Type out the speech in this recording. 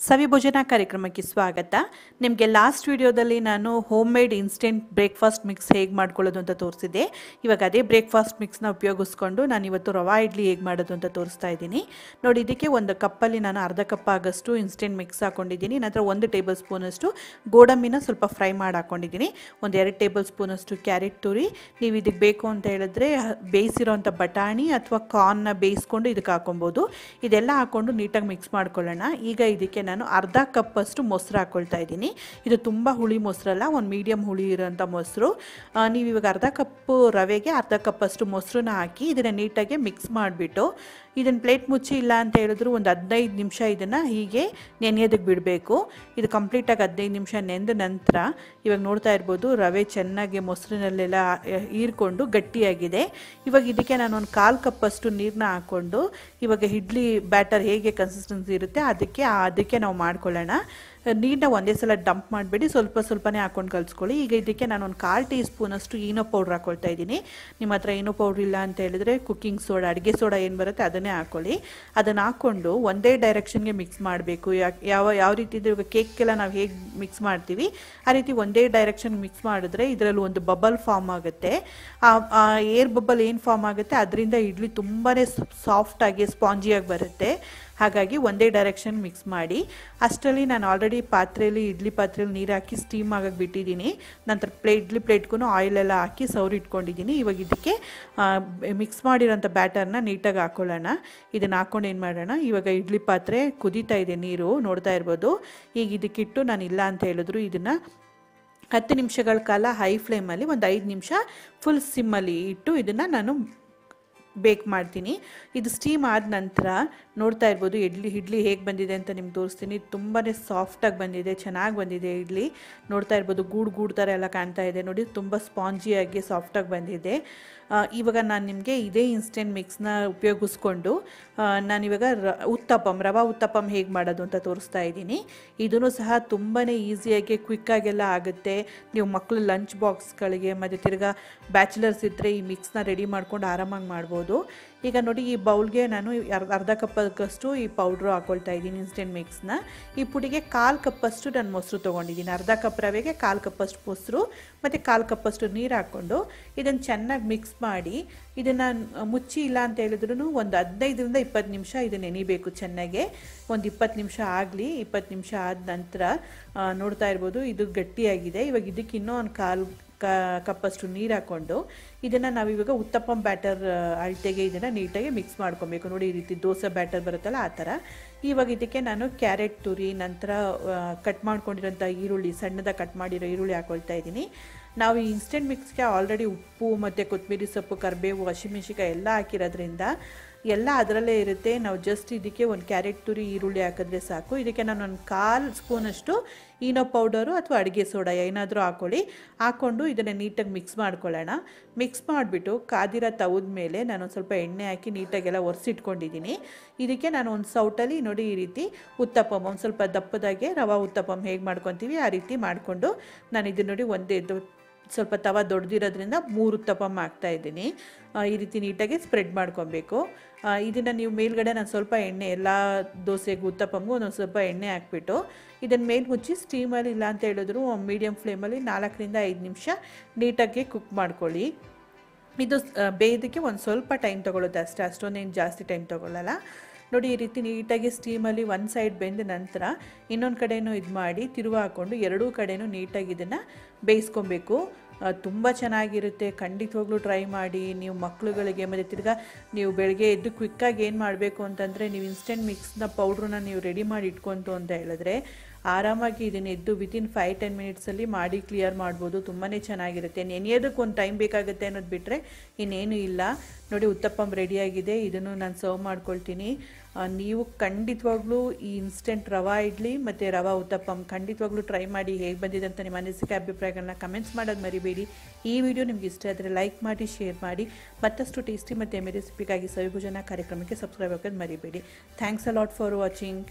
ಸವಿ ಭೋಜನ ಕಾರ್ಯಕ್ರಮಕ್ಕೆ ಸ್ವಾಗತ. ನಿಮಗೆ ಲಾಸ್ಟ್ ವಿಡಿಯೋದಲ್ಲಿ ನಾನು home made instant breakfast mix ಹೇಗೆ ಮಾಡ್ಕೊಳ್ಳೋದು ಅಂತ ತೋರಿಸಿದ್ದೆ. ಇವಾಗ ಅದೇ ಬ್ರೇಕ್ಫಾಸ್ಟ್ ಮಿಕ್ಸ್ನ ಉಪಯೋಗಿಸ್ಕೊಂಡು ನಾನು ಇವತ್ತು ರವಾ ಇಡ್ಲಿ ಹೇಗೆ ಮಾಡೋದು ಅಂತ ತೋರಿಸ್ತಾ ಇದ್ದೀನಿ. ನೋಡಿ, ಇದಕ್ಕೆ ಒಂದು ಕಪ್ಪಲ್ಲಿ ನಾನು ಅರ್ಧ ಕಪ್ ಆಗಷ್ಟು ಇನ್ಸ್ಟೆಂಟ್ ಮಿಕ್ಸ್ ಹಾಕೊಂಡಿದ್ದೀನಿ. ನಂತರ 1 ಟೇಬಲ್ ಸ್ಪೂನಷ್ಟು ಗೋಡಂಬಿನ ಸ್ವಲ್ಪ ಫ್ರೈ ಮಾಡಿ ಹಾಕೊಂಡಿದ್ದೀನಿ. 2 ಟೇಬಲ್ ಸ್ಪೂನಷ್ಟು ಕ್ಯಾರೆಟ್ ತುರಿ. ನೀವು ಇದಕ್ಕೆ ಬೇಕು ಅಂತ ಹೇಳಿದ್ರೆ ಬೇಯಿಸಿರೋಂಥ ಬಟಾಣಿ ಅಥವಾ ಕಾರ್ನ್ನ ಬೇಯಿಸ್ಕೊಂಡು ಇದಕ್ಕೆ ಹಾಕೊಬೋದು. ಇದೆಲ್ಲ ಹಾಕ್ಕೊಂಡು ನೀಟಾಗಿ ಮಿಕ್ಸ್ ಮಾಡ್ಕೊಳ್ಳೋಣ. ಈಗ ಇದಕ್ಕೆ ನಾನು ಅರ್ಧ ಕಪ್ ಅಷ್ಟು ಮೊಸರು ಹಾಕೊಳ್ತಾ ಇದ್ದೀನಿ. ಇದು ತುಂಬ ಹುಳಿ ಮೊಸರಲ್ಲ, ಒಂದು ಮೀಡಿಯಂ ಹುಳಿ ಇರೋಂಥ ಮೊಸರು. ನೀವು ಇವಾಗ ಅರ್ಧ ಕಪ್ ರವೆಗೆ ಅರ್ಧ ಕಪ್ ಅಷ್ಟು ಮೊಸರನ್ನ ಹಾಕಿ ಇದನ್ನು ನೀಟಾಗಿ ಮಿಕ್ಸ್ ಮಾಡಿಬಿಟ್ಟು ಇದನ್ನು ಪ್ಲೇಟ್ ಮುಚ್ಚಿ ಇಲ್ಲ ಅಂತ ಹೇಳಿದ್ರು ಒಂದು 15 ನಿಮಿಷ ಇದನ್ನು ಹೀಗೆ ನೆನೆಯೋದಕ್ಕೆ ಬಿಡಬೇಕು. ಇದು ಕಂಪ್ಲೀಟಾಗಿ 15 ನಿಮಿಷ ನೆಂದ ನಂತರ ಇವಾಗ ನೋಡ್ತಾ ಇರ್ಬೋದು ರವೆ ಚೆನ್ನಾಗಿ ಮೊಸರಿನಲ್ಲೆಲ್ಲ ಹೀರ್ಕೊಂಡು ಗಟ್ಟಿಯಾಗಿದೆ. ಇವಾಗ ಇದಕ್ಕೆ ನಾನು ಒಂದು 1/4 ಕಪ್ ಅಷ್ಟು ನೀರನ್ನ ಹಾಕ್ಕೊಂಡು ಇವಾಗ ಇಡ್ಲಿ ಬ್ಯಾಟರ್ ಹೇಗೆ ಕನ್ಸಿಸ್ಟೆನ್ಸಿ ಇರುತ್ತೆ ಅದಕ್ಕೆ ನಾವು ಮಾಡ್ಕೊಳ್ಳೋಣ. ನೀರನ್ನ ಒಂದೇ ಸಲ ಡಂಪ್ ಮಾಡಬೇಡಿ, ಸ್ವಲ್ಪನೇ ಹಾಕ್ಕೊಂಡು ಕಲಿಸ್ಕೊಳ್ಳಿ. ಈಗ ಇದಕ್ಕೆ ನಾನು ಒಂದು 1/4 ಟೀ ಸ್ಪೂನಷ್ಟು ಈನೋ ಪೌಡ್ರ್ ಹಾಕ್ಕೊಳ್ತಾ ಇದ್ದೀನಿ. ನಿಮ್ಮ ಹತ್ರ ಈನೋ ಪೌಡ್ರ್ ಇಲ್ಲ ಅಂತ ಹೇಳಿದ್ರೆ ಕುಕ್ಕಿಂಗ್ ಸೋಡಾ, ಅಡುಗೆ ಸೋಡಾ ಏನು ಬರುತ್ತೆ ಅದನ್ನೇ ಹಾಕ್ಕೊಳ್ಳಿ. ಅದನ್ನು ಹಾಕ್ಕೊಂಡು ಒಂದೇ ಡೈರೆಕ್ಷನ್ಗೆ ಮಿಕ್ಸ್ ಮಾಡಬೇಕು. ಯಾವ ರೀತಿ ಇದೆ ಇವಾಗ ಕೇಕ್ಗೆಲ್ಲ ನಾವು ಹೇಗೆ ಮಿಕ್ಸ್ ಮಾಡ್ತೀವಿ ಆ ರೀತಿ ಒಂದೇ ಡೈರೆಕ್ಷನ್ ಮಿಕ್ಸ್ ಮಾಡಿದ್ರೆ ಇದರಲ್ಲಿ ಒಂದು ಬಬಲ್ ಫಾರ್ಮ್ ಆಗುತ್ತೆ. ಆ ಏರ್ ಬಬಲ್ ಏನು ಫಾರ್ಮ್ ಆಗುತ್ತೆ ಅದರಿಂದ ಇಡ್ಲಿ ತುಂಬಾ ಸಾಫ್ಟಾಗಿ ಸ್ಪಾಂಜಿಯಾಗಿ ಬರುತ್ತೆ. ಹಾಗಾಗಿ ಒಂದೇ ಡೈರೆಕ್ಷನ್ ಮಿಕ್ಸ್ ಮಾಡಿ. ಅಷ್ಟರಲ್ಲಿ ನಾನು ಆಲ್ರೆಡಿ ಇಡ್ಲಿ ಪಾತ್ರೆಯಲ್ಲಿ ನೀರು ಹಾಕಿ ಸ್ಟೀಮ್ ಆಗಕ್ಕೆ ಬಿಟ್ಟಿದ್ದೀನಿ. ನಂತರ ಇಡ್ಲಿ ಪ್ಲೇಟ್ಗೂ ಆಯಿಲೆಲ್ಲ ಹಾಕಿ ಸೌರಿಟ್ಕೊಂಡಿದ್ದೀನಿ. ಇವಾಗ ಇದಕ್ಕೆ ಮಿಕ್ಸ್ ಮಾಡಿರೋಂಥ ಬ್ಯಾಟರ್ನ ನೀಟಾಗಿ ಹಾಕ್ಕೊಳ್ಳೋಣ. ಇದನ್ನು ಹಾಕ್ಕೊಂಡು ಏನು ಮಾಡೋಣ, ಇವಾಗ ಇಡ್ಲಿ ಪಾತ್ರೆ ಕುದೀತಾ ಇದೆ, ನೀರು ನೋಡ್ತಾ ಇರ್ಬೋದು. ಈಗ ಇದಕ್ಕಿಟ್ಟು ನಾನು ಇಲ್ಲ ಅಂತ ಹೇಳಿದ್ರು ಇದನ್ನು 10 ನಿಮಿಷಗಳ ಕಾಲ ಹೈ ಫ್ಲೇಮಲ್ಲಿ ಒಂದು 5 ನಿಮಿಷ ಫುಲ್ ಸಿಮ್ಮಲ್ಲಿ ಇಟ್ಟು ಇದನ್ನು ನಾನು ಬೇಕ್ ಮಾಡ್ತೀನಿ. ಇದು ಸ್ಟೀಮ್ ಆದ ನಂತರ ನೋಡ್ತಾ ಇರ್ಬೋದು ಇಡ್ಲಿ ಹೇಗೆ ಬಂದಿದೆ ಅಂತ ನಿಮ್ಗೆ ತೋರಿಸ್ತೀನಿ. ತುಂಬಾ ಸಾಫ್ಟಾಗಿ ಬಂದಿದೆ, ಚೆನ್ನಾಗಿ ಬಂದಿದೆ ಇಡ್ಲಿ. ನೋಡ್ತಾ ಇರ್ಬೋದು ಗೂಡು ಥರ ಎಲ್ಲ ಕಾಣ್ತಾ ಇದೆ ನೋಡಿ, ತುಂಬ ಸ್ಪಾಂಜಿಯಾಗಿ ಸಾಫ್ಟಾಗಿ ಬಂದಿದೆ. ಇವಾಗ ನಾನು ನಿಮಗೆ ಇದೇ ಇನ್ಸ್ಟೆಂಟ್ ಮಿಕ್ಸ್ನ ಉಪಯೋಗಿಸ್ಕೊಂಡು ನಾನಿವಾಗ ರವಾ ಉತ್ತಪ್ಪಂ ಹೇಗೆ ಮಾಡೋದು ಅಂತ ತೋರಿಸ್ತಾ ಇದ್ದೀನಿ. ಇದೂ ಸಹ ತುಂಬಾ ಈಸಿಯಾಗಿ ಕ್ವಿಕ್ಕಾಗೆಲ್ಲ ಆಗುತ್ತೆ. ನೀವು ಮಕ್ಕಳು ಲಂಚ್ ಬಾಕ್ಸ್ಗಳಿಗೆ ಮತ್ತು ತಿರ್ಗಾ ಬ್ಯಾಚುಲರ್ಸ್ ಇದ್ದರೆ ಈ ಮಿಕ್ಸ್ನ ರೆಡಿ ಮಾಡ್ಕೊಂಡು ಆರಾಮಾಗಿ ಮಾಡ್ಬೋದು. ಈಗ ನೋಡಿ, ಈ ಬೌಲ್ಗೆ ನಾನು ಅರ್ಧ ಕಪ್ಪಷ್ಟು ಈ ಪೌಡ್ರು ಹಾಕ್ಕೊಳ್ತಾ ಇದ್ದೀನಿ ಇನ್ಸ್ಟೆಂಟ್ ಮಿಕ್ಸ್ನ. ಈ ಪುಡಿಗೆ 1/4 ಕಪ್ಪಷ್ಟು ನಾನು ಮೊಸರು ತೊಗೊಂಡಿದ್ದೀನಿ. ಅರ್ಧ ಕಪ್ ರವೆಗೆ 1/4 ಕಪ್ಪಷ್ಟು ಮೊಸರು ಮತ್ತು 1/4 ಕಪ್ಪಷ್ಟು ನೀರು ಹಾಕ್ಕೊಂಡು ಇದನ್ನು ಚೆನ್ನಾಗಿ ಮಿಕ್ಸ್ ಮಾಡಿ ಇದನ್ನು ಮುಚ್ಚಿ ಇಲ್ಲ ಅಂತ ಹೇಳಿದ್ರು ಒಂದು 15ರಿಂದ 20 ನಿಮಿಷ ಇದನ್ನು ನೆನಿಬೇಕು ಚೆನ್ನಾಗೆ. ಒಂದು 20 ನಿಮಿಷ ಆಗಲಿ. 20 ನಿಮಿಷ ಆದ ನಂತರ ನೋಡ್ತಾ ಇರ್ಬೋದು ಇದು ಗಟ್ಟಿಯಾಗಿದೆ. ಇವಾಗ ಇದಕ್ಕೆ ಇನ್ನೂ ಒಂದು 1/4 ಕಪ್ಪಷ್ಟು ನೀರು ಹಾಕ್ಕೊಂಡು ಇದನ್ನು ನಾವಿವಾಗ ಉತ್ತಪ್ಪಂ ಬ್ಯಾಟರ್ ಅಳತೆಗೆ ಇದನ್ನು ನೀಟಾಗಿ ಮಿಕ್ಸ್ ಮಾಡ್ಕೊಬೇಕು. ನೋಡಿ, ಈ ರೀತಿ ದೋಸೆ ಬ್ಯಾಟರ್ ಬರುತ್ತಲ್ಲ ಆ ಥರ. ಇವಾಗ ಇದಕ್ಕೆ ನಾನು ಕ್ಯಾರೆಟ್ ತುರಿ, ನಂತರ ಕಟ್ ಮಾಡ್ಕೊಂಡಿರೋಂಥ ಈರುಳ್ಳಿ, ಸಣ್ಣದಾಗಿ ಕಟ್ ಮಾಡಿರೋ ಈರುಳ್ಳಿ ಹಾಕ್ಕೊಳ್ತಾ ಇದ್ದೀನಿ. ನಾವು ಈ ಇನ್ಸ್ಟೆಂಟ್ ಮಿಕ್ಸ್ಗೆ ಆಲ್ರೆಡಿ ಉಪ್ಪು ಮತ್ತು ಕೊತ್ತಂಬರಿ ಸೊಪ್ಪು, ಕರಿಬೇವು, ಹಸಿಮೆಣಸಿಕಾಯಿ ಎಲ್ಲ ಹಾಕಿರೋದ್ರಿಂದ ಎಲ್ಲ ಅದರಲ್ಲೇ ಇರುತ್ತೆ. ನಾವು ಜಸ್ಟ್ ಇದಕ್ಕೆ ಒಂದು ಕ್ಯಾರೆಟ್ ತುರಿ, ಈರುಳ್ಳಿ ಹಾಕಿದ್ರೆ ಸಾಕು. ಇದಕ್ಕೆ ನಾನು ಒಂದು 1/4 ಸ್ಪೂನಷ್ಟು ಈನೋ ಪೌಡರು ಅಥವಾ ಅಡುಗೆ ಸೋಡಾ ಏನಾದರೂ ಹಾಕ್ಕೊಂಡು ಇದನ್ನು ನೀಟಾಗಿ ಮಿಕ್ಸ್ ಮಾಡ್ಕೊಳ್ಳೋಣ. ಮಿಕ್ಸ್ ಮಾಡಿಬಿಟ್ಟು ಕಾದಿರೋ ತವದ ಮೇಲೆ ನಾನು ಸ್ವಲ್ಪ ಎಣ್ಣೆ ಹಾಕಿ ನೀಟಾಗೆಲ್ಲ ಒರೆಸಿಟ್ಕೊಂಡಿದ್ದೀನಿ. ಇದಕ್ಕೆ ನಾನು ಒಂದು ಸೌಟಲ್ಲಿ ನೋಡಿ ಈ ರೀತಿ ಉತ್ತಪ್ಪಂ, ಒಂದು ಸ್ವಲ್ಪ ದಪ್ಪದಾಗೆ ರವಾ ಉತ್ತಪ್ಪಂ ಹೇಗೆ ಮಾಡ್ಕೊತೀವಿ ಆ ರೀತಿ ಮಾಡಿಕೊಂಡು ನಾನು ಇದನ್ನು ನೋಡಿ ಸ್ವಲ್ಪ ತವ ದೊಡ್ಡದಿರೋದ್ರಿಂದ 3 ಉತ್ತಪ್ಪಂ ಹಾಕ್ತಾಯಿದ್ದೀನಿ. ಈ ರೀತಿ ನೀಟಾಗಿ ಸ್ಪ್ರೆಡ್ ಮಾಡ್ಕೊಬೇಕು. ಇದನ್ನು ನೀವು ಮೇಲ್ಗಡೆ ನಾನು ಸ್ವಲ್ಪ ಎಣ್ಣೆ, ಎಲ್ಲ ದೋಸೆಗೂ ಉತ್ತಪ್ಪಂಗೂ ಒಂದೊಂದು ಸ್ವಲ್ಪ ಎಣ್ಣೆ ಹಾಕ್ಬಿಟ್ಟು ಇದನ್ನು ಮೇಲೆ ಮುಚ್ಚಿ ಸ್ಟೀಮಲ್ಲಿ ಇಲ್ಲ ಅಂತ ಹೇಳಿದ್ರು ಮೀಡಿಯಮ್ ಫ್ಲೇಮಲ್ಲಿ 4ರಿಂದ 5 ನಿಮಿಷ ನೀಟಾಗಿ ಕುಕ್ ಮಾಡ್ಕೊಳ್ಳಿ. ಇದು ಬೇಯೋದಕ್ಕೆ ಒಂದು ಸ್ವಲ್ಪ ಟೈಮ್ ತೊಗೊಳುತ್ತೆ ಅಷ್ಟೇ, ಅಷ್ಟೊಂದೇನು ಜಾಸ್ತಿ ಟೈಮ್ ತೊಗೊಳ್ಳಲ್ಲ. ನೋಡಿ, ಈ ರೀತಿ ನೀಟಾಗಿ ಸ್ಟೀಮಲ್ಲಿ ಒಂದು ಸೈಡ್ ಬೆಂದ ನಂತರ ಇನ್ನೊಂದು ಕಡೆಯೂ ಇದು ಮಾಡಿ ತಿರುವು ಹಾಕ್ಕೊಂಡು ಎರಡೂ ಕಡೆಯೂ ನೀಟಾಗಿ ಇದನ್ನು ಬೇಯಿಸ್ಕೊಬೇಕು. ತುಂಬ ಚೆನ್ನಾಗಿರುತ್ತೆ. ಖಂಡಿತವಾಗ್ಲೂ ಟ್ರೈ ಮಾಡಿ ನೀವು ಮಕ್ಕಳುಗಳಿಗೆ. ಮತ್ತು ತಿರ್ಗಾ ನೀವು ಬೆಳಗ್ಗೆ ಎದ್ದು ಕ್ವಿಕ್ಕಾಗಿ ಏನು ಮಾಡಬೇಕು ಅಂತಂದರೆ, ನೀವು ಇನ್ಸ್ಟೆಂಟ್ ಮಿಕ್ಸ್ನ ಪೌಡ್ರನ್ನ ನೀವು ರೆಡಿ ಮಾಡಿ ಇಟ್ಕೊಂತು ಅಂತ ಹೇಳಿದ್ರೆ ಆರಾಮಾಗಿ ಇದನ್ನು ಎದ್ದು ವಿತಿನ್ 5-10 ಮಿನಿಟ್ಸಲ್ಲಿ ಮಾಡಿ ಕ್ಲಿಯರ್ ಮಾಡ್ಬೋದು. ತುಂಬಾ ಚೆನ್ನಾಗಿರುತ್ತೆ. ನೆನೆಯೋದಕ್ಕೆ ಒಂದು ಟೈಮ್ ಬೇಕಾಗುತ್ತೆ ಅನ್ನೋದು ಬಿಟ್ಟರೆ ಇನ್ನೇನು ಇಲ್ಲ. ನೋಡಿ, ಉತ್ತಪ್ಪಂ ರೆಡಿಯಾಗಿದೆ. ಇದನ್ನು ನಾನು ಸರ್ವ್ ಮಾಡ್ಕೊಳ್ತೀನಿ. ನೀವು ಖಂಡಿತವಾಗ್ಲೂ ಈ ಇನ್ಸ್ಟೆಂಟ್ ರವಾ ಇಡ್ಲಿ ಮತ್ತು ರವಾ ಉತ್ತಪ್ಪಂ ಖಂಡಿತವಾಗ್ಲೂ ಟ್ರೈ ಮಾಡಿ. ಹೇಗೆ ಬಂದಿದೆ ಅಂತ ನಿಮ್ಮ ಅನಿಸಿಕೆ ಅಭಿಪ್ರಾಯಗಳನ್ನ ಕಮೆಂಟ್ಸ್ ಮಾಡೋದು ಮರಿಬೇಡಿ. ಈ ವಿಡಿಯೋ ನಿಮ್ಗೆ ಇಷ್ಟ ಆದರೆ ಲೈಕ್ ಮಾಡಿ, ಶೇರ್ ಮಾಡಿ. ಮತ್ತಷ್ಟು ಟೇಸ್ಟಿ ಮತ್ತು ಎಮ್ಮೆ ರೆಸಿಪಿಗಾಗಿ ಸವಿ ಭೋಜನ ಕಾರ್ಯಕ್ರಮಕ್ಕೆ ಸಬ್ಸ್ಕ್ರೈಬ್ ಆಗೋದು ಮರಿಬೇಡಿ. Thanks a lot for watching.